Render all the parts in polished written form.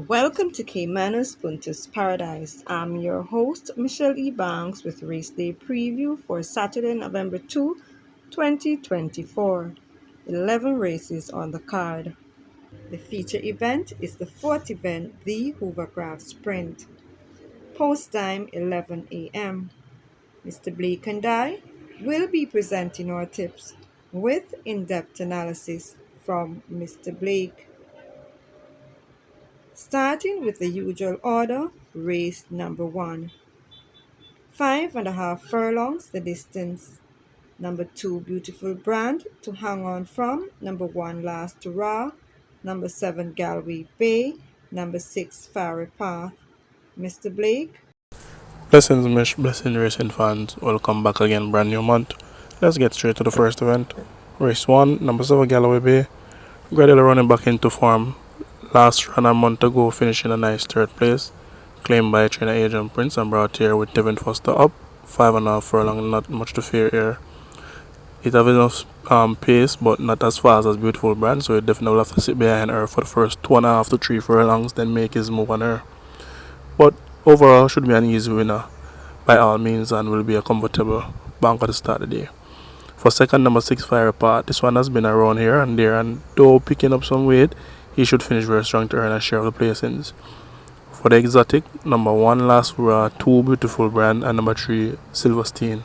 Welcome to Caymanas Puntus Paradise. I'm your host, Michelle E. Banks, with Race Day Preview for Saturday, November 2, 2024. 11 races on the card. The feature event is the fourth event, the Hovercraft Sprint. Post time 11 a.m. Mr. Blake and I will be presenting our tips with in-depth analysis from Mr. Blake. Starting with the usual order, race number 1. 5.5 furlongs the distance. Number 2, Beautiful Brand to hang on from. Number 1, Last Hurrah. Number 7, Galway Bay. Number 6, Fairy Path. Mr. Blake. Blessings, Mish, blessings, racing fans. Welcome back again, brand new month. Let's get straight to the first event. Race 1, number 7, Galloway Bay. Gradually running back into form. Last run a month ago, finishing a nice third place. Claimed by trainer Adrian Prince and brought here with Devin Foster up. 5.5 furlong, not much to fear here. It has enough pace, but not as fast as Beautiful Brand, so it definitely will have to sit behind her for the first 2.5 to 3 furlongs, then make his move on her. But overall, should be an easy winner by all means and will be a comfortable bank at the start of the day. For second, number 6, Fire Apart. This one has been around here and there, and though picking up some weight, he should finish very strong to earn a share of the placings. For the exotic, number 1, Last Hurrah, 2, Beautiful Brand, and number 3, Silverstein.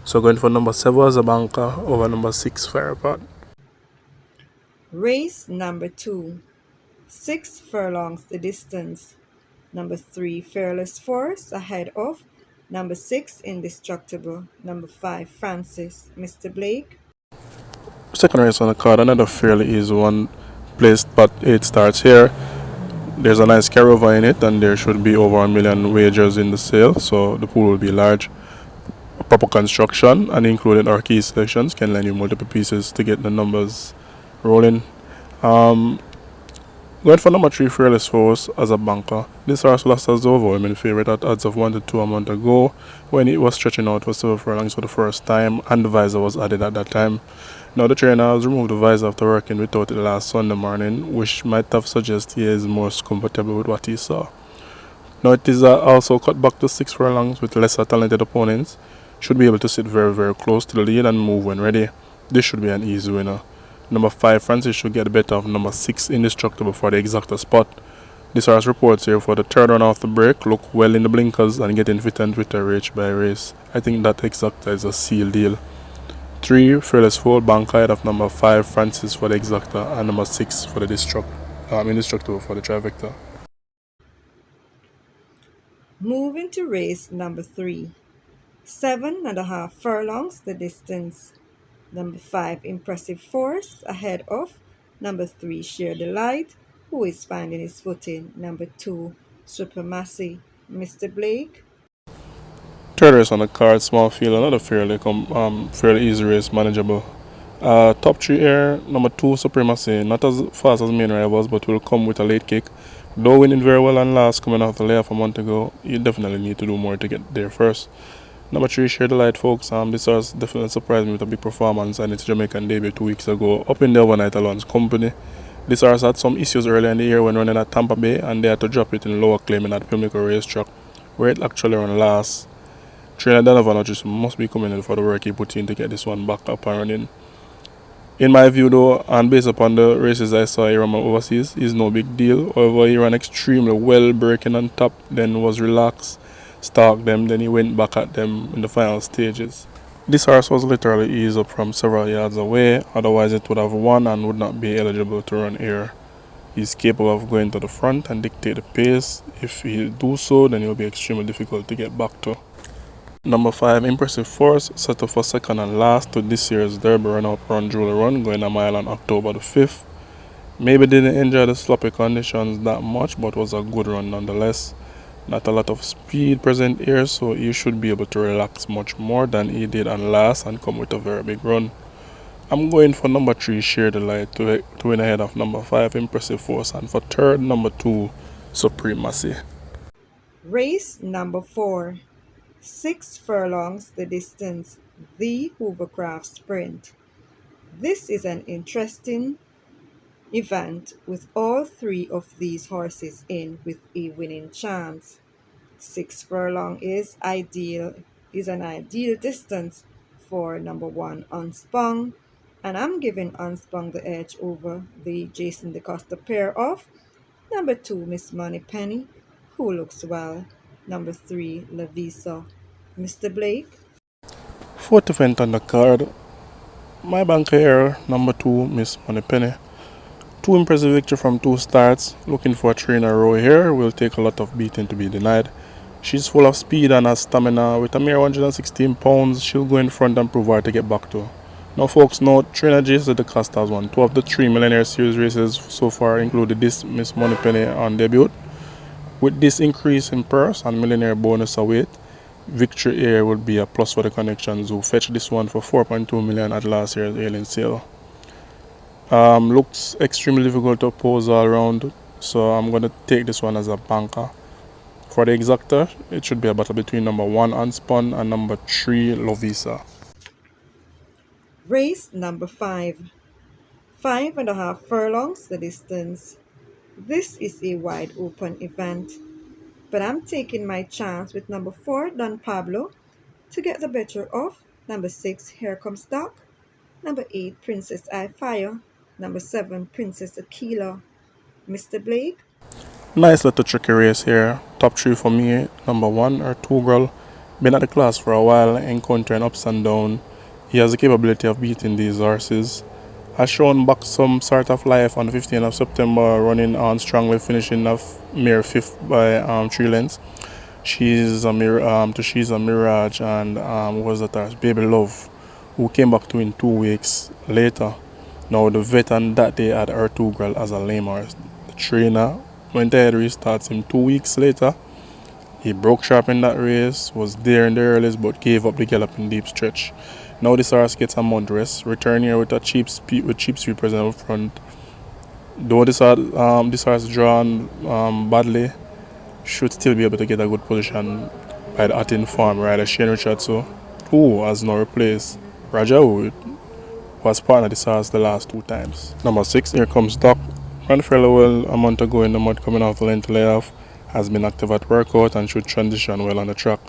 So going for number 7 as a banker over number 6, Fire Apart. Race number 2. 6 furlongs the distance. Number 3, Fearless Force ahead of. Number 6, Indestructible. Number 5, Francis. Mr. Blake. Second race on the card, another fairly easy one, placed but 8 starts here. There's a nice carryover in it, and there should be over 1 million wagers in the sale, so the pool will be large. Proper construction and including our key selections can lend you multiple pieces to get the numbers rolling. Going for number 3, Fearless Force as a banker. This horse lost as the overwhelming favourite at odds of 1 to 2 a month ago when it was stretching out for several furlongs for the first time and the visor was added at that time. Now the trainer has removed the visor after working without it last Sunday morning, which might have suggested he is more comfortable with what he saw. Now it is also cut back to 6 furlongs with lesser talented opponents. Should be able to sit very very close to the lead and move when ready. This should be an easy winner. Number 5, Francis should get the better of number 6, Indestructible for the exacta spot. This horse reports here for the third run off the break, look well in the blinkers and getting fit and fitter race by race. I think that exacta is a seal deal. 3, Fearless Foal, bank ahead of number 5, Francis for the exacta, and number 6 for the Indestructible for the trifecta. Moving to race number 3. 7.5 furlongs the distance. Number 5, Impressive Force ahead of. Number 3, Sheer Delight, who is finding his footing. Number 2, Supremacy. Mr. Blake. Third race on the card, small field, another fairly easy race, manageable. Top 3 here, number 2, Supremacy, not as fast as main rivals, but will come with a late kick. Though winning very well and last, coming off the layoff a month ago, you definitely need to do more to get there first. Number 3, Share the Light, folks. This horse definitely surprised me with a big performance and its Jamaican debut 2 weeks ago up in the Overnight Allowance Company. This horse had some issues earlier in the year when running at Tampa Bay, and they had to drop it in lower claiming at Pimlico Racetrack, where it actually ran last. Trainer Donovan Hutchison must be commended for the work he put in to get this one back up and running. In my view though, and based upon the races I saw he ran overseas, is no big deal. However, he ran extremely well, breaking on top, then was relaxed, stalked them, then he went back at them in the final stages. This horse was literally eased up from several yards away, otherwise it would have won and would not be eligible to run here. He's capable of going to the front and dictate the pace. If he do so, then it will be extremely difficult to get back to. Number 5, Impressive Force, set up for second and last to this year's Derby run-up run Julie Run, going a mile on October the 5th. Maybe didn't enjoy the sloppy conditions that much, but was a good run nonetheless. Not a lot of speed present here, so you should be able to relax much more than he did on last and come with a very big run. I'm going for number 3, Share the Light, to win ahead of number 5, Impressive Force, and for third, number 2, Supremacy. Race number 4. 6 furlongs the distance. The Hovercraft Sprint. This is an interesting event with all three of these horses in with a winning chance. 6 furlong is an ideal distance for number one Unspung, and I'm giving Unspung the edge over the Jason DeCosta pair of number 2 Miss Moneypenny, who looks well, number 3 Lavisa. Mr. Blake? Fourth event on the card, my banker here, number 2 Miss Moneypenny. Two impressive victory from two starts. Looking for a 3 in a row here. Will take a lot of beating to be denied. She's full of speed and has stamina. With a mere 116 pounds, she'll go in front and prove her to get back to. Now folks, know Trainer Jason DeCosta has won 2 of the 3 Millionaire Series races so far, including this Miss Moneypenny on debut. With this increase in purse and millionaire bonus await, victory here would be a plus for the Connections, who fetched this one for 4.2 million at last year's alien sale. Looks extremely difficult to oppose all around, so I'm going to take this one as a banker. For the exactor, it should be a battle between number 1 Unspun and number 3 Lovisa. Race number 5. 5.5 furlongs the distance. This is a wide open event, but I'm taking my chance with number 4 Don Pablo to get the better of number 6 Here Comes Doc, number 8 Princess I Fire, number 7 Princess Aquila. Mr. Blake? Nice little tricky race here. Top 3 for me. Number 1 or 2 Girl. Been at the class for a while, encountering ups and downs. He has the capability of beating these horses. Has shown back some sort of life on the 15th of September, running on strongly, finishing off mere 5th by 3 lengths. She's a Mirage and was that her Baby Love, who came back to in 2 weeks later. Now the vet on that day had her 2 Girl as a lame horse. The trainer went ahead restarts him 2 weeks later. He broke sharp in that race, was there in the earliest but gave up the gallop in deep stretch. Now this horse gets a month rest, return here with a cheap speed present up front. Though this horse drawn badly, should still be able to get a good position by the Atin farm rider Shane Richardson, who has now replaced Roger Wood, who has partnered this horse the last 2 times. Number 6, Here Comes Doc. Ran fairly well a month ago in the mud coming off the length layoff. Has been active at workout and should transition well on the track.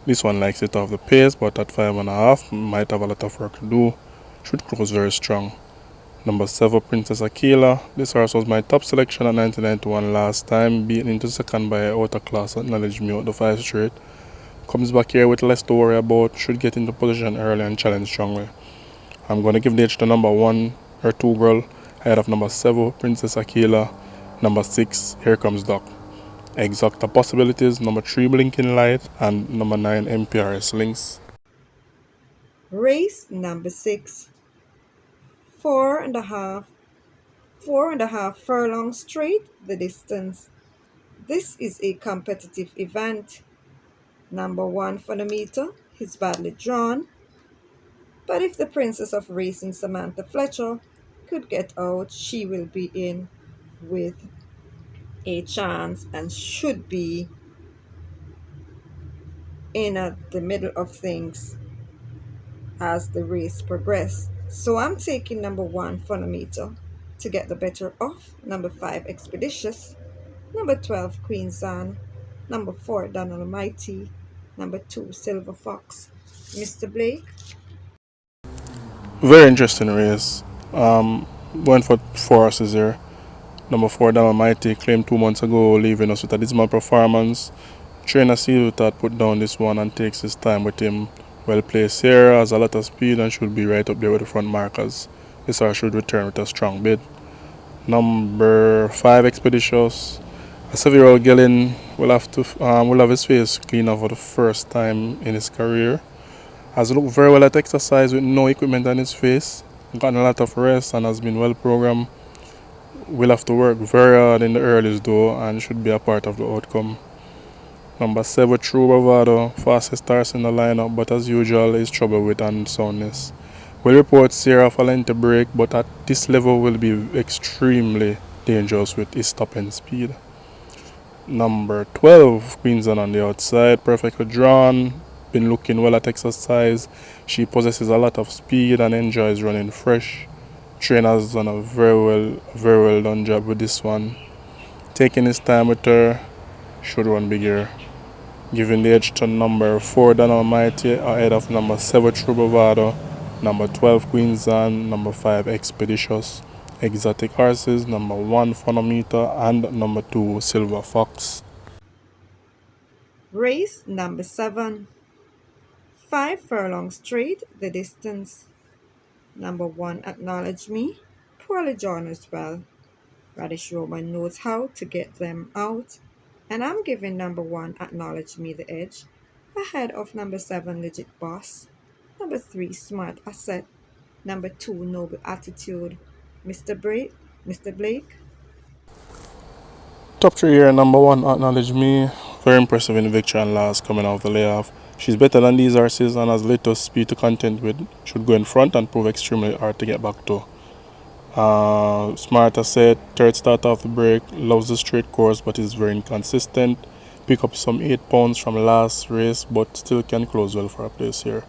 This one likes it off the pace, but at 5.5 might have a lot of work to do. Should close very strong. Number 7, Princess Aquila. This horse was my top selection at 99-1 last time, beaten into second by outer class acknowledge me out the 5 straight. Comes back here with less to worry about, should get into position early and challenge strongly. I'm going to give the edge to number 1 or 2 Girl, ahead of number 7, Princess Aquila, number 6, Here Comes Doc. Exacta possibilities, number 3, Blinking Light, and number 9, MPRS Links. Race number 6. 4.5 furlongs straight the distance. This is a competitive event. Number 1 for the meter is badly drawn, but if the Princess of Racing Samantha Fletcher could get out, she will be in with a chance and should be in at the middle of things as the race progresses. So I'm taking number 1 Phonometer to get the better of number 5 Expeditious, number 12 Queen's Anne, number 4 Donald Almighty, number 2 Silver Fox. Mr. Blake? Very interesting race. Going for 4 horses here. Number 4 Donald Almighty claimed 2 months ago, leaving us with a dismal performance. Trainer sees that put down this one and takes his time with him. Well placed here, has a lot of speed and should be right up there with the front markers. This horse should return with a strong bid. Number 5 Expeditious. A 7-year-old Gillen will have his face clean up for the first time in his career. Has looked very well at exercise with no equipment on his face. Gotten a lot of rest and has been well programmed. Will have to work very hard in the earlies though and should be a part of the outcome. Number 7 True Bravado, fastest horse in the lineup, but as usual is trouble with unsoundness. Will report Sarah falling to break, but at this level will be extremely dangerous with his top end speed. Number 12 Queen's on the outside, perfectly drawn, been looking well at exercise. She possesses a lot of speed and enjoys running fresh. Trainer has done a very well done job with this one. Taking his time with her, should run bigger. Giving the edge to number 4 Dynamite ahead of number 7 True Bravado, number 12 Queensland, number 5 Expeditious, Exotic Horses, number 1 Phonometer, and number 2 Silver Fox. Race number 7. 5 furlongs straight, the distance. Number 1, Acknowledge Me, poorly drawn as well. Radish Roman knows how to get them out, and I'm giving number 1, Acknowledge Me, the edge, ahead of number 7, Legit Boss, number 3, Smart Asset, number 2, Noble Attitude, Mr. Blake. Top 3 here, number 1 Acknowledge Me, very impressive in the victory and last coming out of the layoff. She's better than these horses and has little speed to contend with, should go in front and prove extremely hard to get back to. Smart Asset, third start off the break, loves the straight course but is very inconsistent. Pick up some 8 pounds from last race but still can close well for a place here.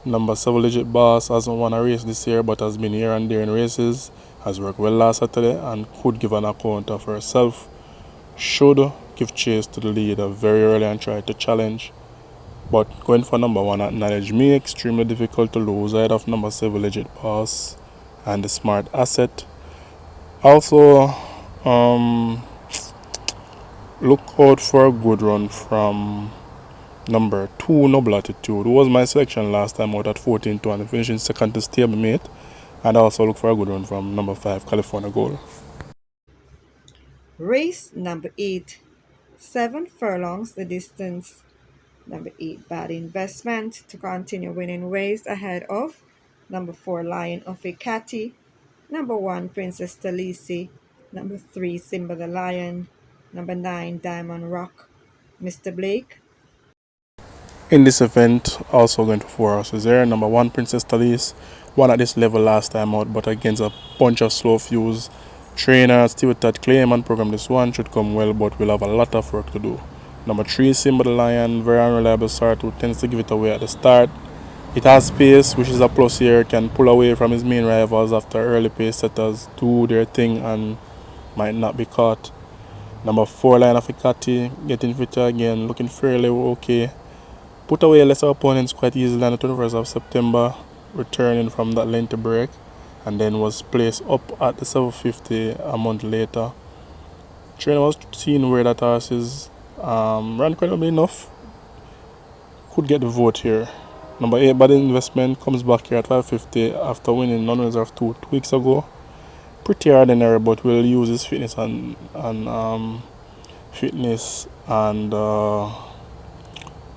Number 7 Legit Boss hasn't won a race this year but has been here and there in races, has worked well last Saturday and could give an account of herself. Should give chase to the leader very early and try to challenge. But going for number 1 Acknowledge Me, extremely difficult to lose ahead of number 7 Legit Boss and the Smart Asset. Also, look out for a good run from number 2 Noble Attitude, who was my selection last time out at 14 to and finishing second to Stablemate. And also look for a good run from number 5 California Gold. Race number 8. 7 furlongs the distance. Number 8, Bad Investment, to continue winning ways ahead of number 4, Lion of Ekati, number 1, Princess Talisi, number 3, Simba the Lion, number 9, Diamond Rock. Mr. Blake. In this event, also going for 4 horses there. Number 1, Princess Talise, won at this level last time out, but against a bunch of slow fuse. Trainer Steve Todd claim and program this one should come well, but we'll have a lot of work to do. Number 3, Simba the Lion, very unreliable start who tends to give it away at the start. It has pace, which is a plus here, can pull away from his main rivals after early pace setters do their thing and might not be caught. Number 4, Lion of Ekati, getting fitter again, looking fairly okay. Put away lesser opponents quite easily on the 21st of September, returning from that lengthy break, and then was placed up at the 750 a month later. Trainer was seen where that horse is. Ran credibly enough, could get the vote here. Number 8, Bad Investment, comes back here at 550 after winning non-reserve 2 weeks ago. Pretty ordinary, but will use his fitness and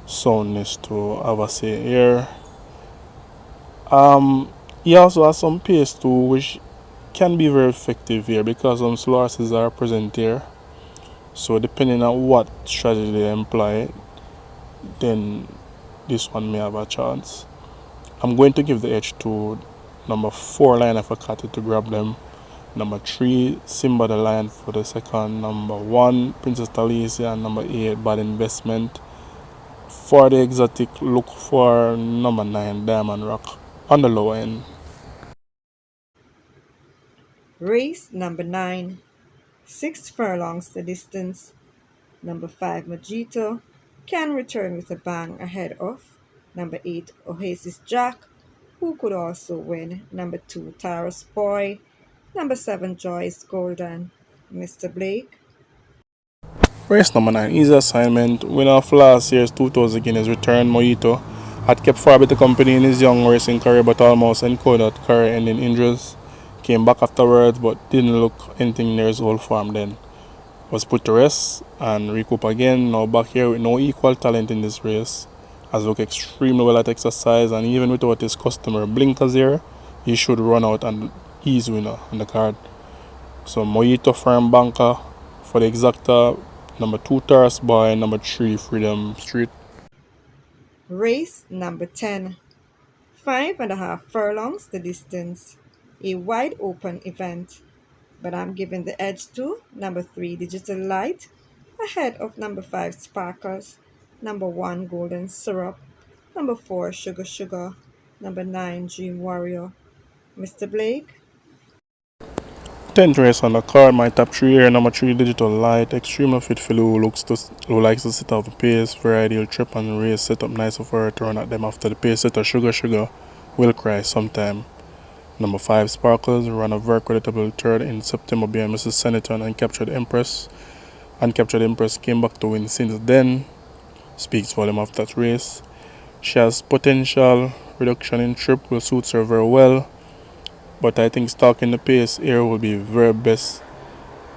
soundness to have a say here. He also has some pace too, which can be very effective here because some slow horses are present here. So depending on what strategy they employ, then this one may have a chance. I'm going to give the edge to number 4 Lion of Ekati to grab them. Number 3 Simba the Lion for the second. Number 1 Princess Talisi and number 8 Bad Investment. For the exotic, look for number 9 Diamond Rock on the low end. Race number 9. 6 furlongs the distance. Number 5, Mojito, can return with a bang ahead of number 8, Oasis Jack, who could also win. Number 2, Taurus Boy, number 7, Joyce Golden. Mr. Blake. Race number 9, easy assignment. Winner of last year's 2000 Guineas return, Mojito, had kept far better company in his young racing career but almost encoded career ending injuries. Came back afterwards but didn't look anything near his old form then. Was put to rest and recoup again, now back here with no equal talent in this race. Has looked extremely well at exercise and even without his customer blinkers here, he should run out and ease winner on the card. So Mojito firm banker for the exacta, number 2 Taurus Boy, number 3 Freedom Street. Race number 10. 5.5 furlongs the distance. A wide open event. But I'm giving the edge to number 3 Digital Light ahead of number 5 Sparkles, number 1 Golden Syrup, number 4 Sugar Sugar, number 9 Dream Warrior. Mr. Blake. 10th race on the card, my top 3 here, number 3 Digital Light, extremely fit filly who likes to sit off the pace, very ideal trip and race, set up nice for her to run at them after the pace setter Sugar will cry sometime. Number 5 Sparkles, ran a very creditable third in September behind Mrs. Senator and Captured Empress. Uncaptured Empress came back to win since then, speaks volume of that race. She has potential, reduction in trip will suit her very well, but I think stalking the pace here will be very best,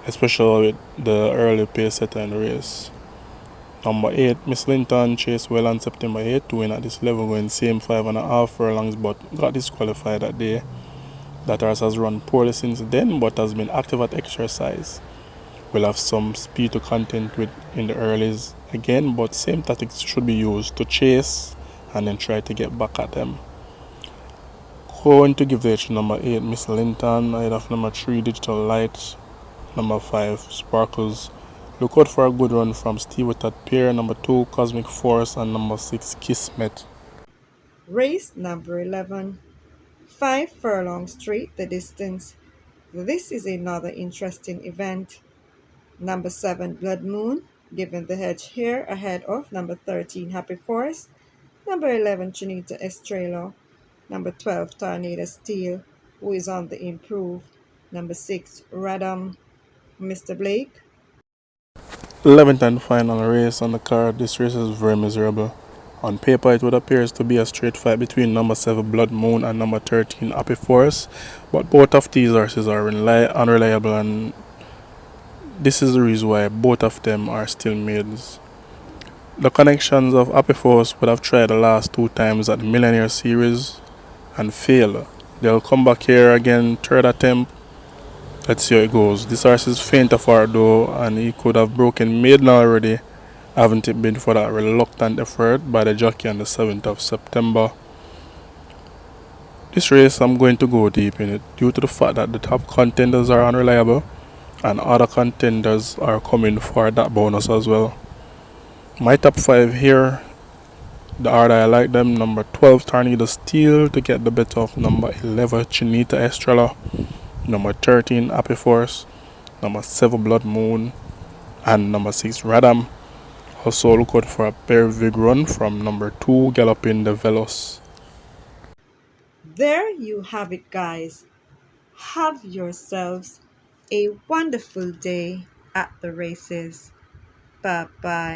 especially with the early pace setter in the race. Number 8, Miss Linton chased well on September 8 to win at this level, going same 5.5 furlongs, but got disqualified that day. That horse has run poorly since then, but has been active at exercise. Will have some speed to contend with in the earlies again, but same tactics should be used to chase and then try to get back at them. Going to give the edge to number 8, Miss Linton, ahead of number 3, Digital Light, number 5, Sparkles. Look out for a good run from Steve with that pair, number 2, Cosmic Force, and number 6, Kismet. Race number 11. 5 furlongs straight the distance. This is another interesting event. Number 7, Blood Moon, given the hedge here ahead of number 13, Happy Force, number 11, Chinita Estrella, number 12, Tornado Steel, who is on the improve, number 6, Radam, Mr. Blake. 11th and final race on the card. This race is very miserable. On paper, it would appear to be a straight fight between number 7 Blood Moon and number 13 Happy Force, but both of these horses are unreliable, and this is the reason why both of them are still maidens. The connections of Happy Force would have tried the last 2 times at the Millionaire Series and failed. They'll come back here again, third attempt. Let's see how it goes. This horse is fainter for it though, and he could have broken maiden already, haven't it been for that reluctant effort by the jockey on the 7th of September. This race I'm going to go deep in it due to the fact that the top contenders are unreliable and other contenders are coming for that bonus as well. My top 5 here, the order I like them: number 12 Tornado Steel to get the better of number 11 Chinita Estrella, number 13 Happy Force, number 7 Blood Moon, and number 6 Radam. Also look out for a pair big run from number 2 Galloping the Veloz. There you have it, guys. Have yourselves a wonderful day at the races. Bye bye.